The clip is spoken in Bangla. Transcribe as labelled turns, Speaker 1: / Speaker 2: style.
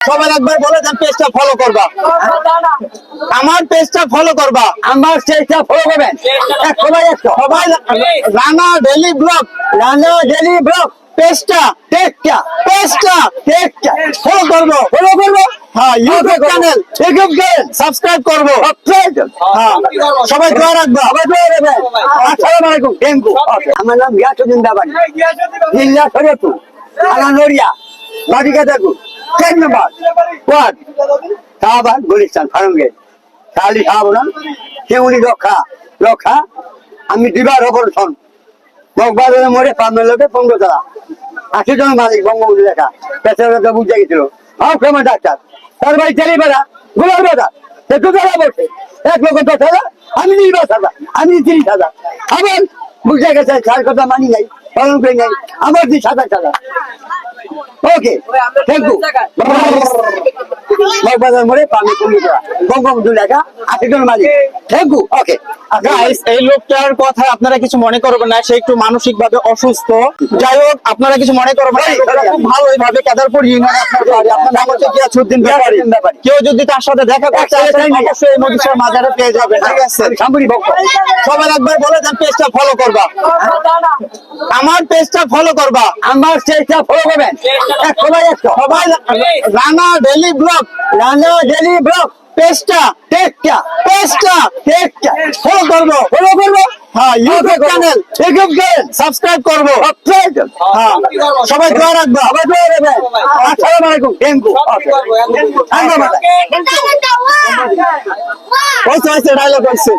Speaker 1: সবাই একবার বলে দেন পেজটা ফলো করবা, আমার পেজটা ফলো করবা, আমার পেজটা ফলো করবেন। সবাই সবাই Rana daily blog, Rana daily blog পেজটা ফলো করবো, হ্যাঁ ইউটিউব চ্যানেল সাবস্ক্রাইব করবো, হ্যাঁ সবাই দোয়া রাখবা, আসসালামু আলাইকুম। আমার নাম গিয়াসউদ্দিন দাবানি, জিল্লা শরীয়তপুর, থানা নড়িয়া, বাড়িকা দেখুন 10 নম্বর ওয়ার্ড, শাহবাগ, গুলিস্তান, ফার্মগেট, শাহালি শাহবাগ, শিউলি রক্ষা। আমি দিবার অপারেশন মগবাজারের মোড়ে পামের লোকে 15 তলা, 80 জন মালিক, বঙ্গবন্ধু লেখা, পেছনে বুঝে গেছিল। আমার ডাক্তার তার ভাই চালিপাড়া গোলার বাজার, সে দুতলা বসে 1,10,000, আমি 20,000, আমি 30,000। আবার বুঝে গেছে সার কথা মানি নাই, পালন করে নাই, আমার 27,000। ওকে, থ্যাংক ইউ। মগবাজার মোড়ে পামে 15 তলা, বঙ্গবন্ধু লেখা, 80 জন মালিক। Thank you. ওকে গাইস, এই লোকটার কথা আপনারা কিছু মনে করবেন না, সে একটু মানসিক ভাবে অসুস্থ। যাই হোক, আপনারা কিছু মনে করবেন না, খুব ভালো এইভাবে কেদারপুর ইউনিয়নে আপনার বাড়ি, আপনার নাম হচ্ছে গিয়াসউদ্দিন ব্যাপারী। কেউ যদি তার সাথে দেখা করতে চায় অবশ্যই এই মদিসার মাজারে পেয়ে যাবে, ঠিক আছে? সবাই একবার বলে দেন পেজটা ফলো করবা, আমার পেজটা ফলো করবা, আমার পেজটা ফলো করবেন। সবাই Rana daily blog, Rana daily blog পেজটা ফলো করবো, হ্যাঁ ইউটিউব চ্যানেল সাবস্ক্রাইব করবো, হ্যাঁ সবাই দোয়া রাখবা, আসসালামু আলাইকুম। Thank you. ডায়লগ হয়েছে।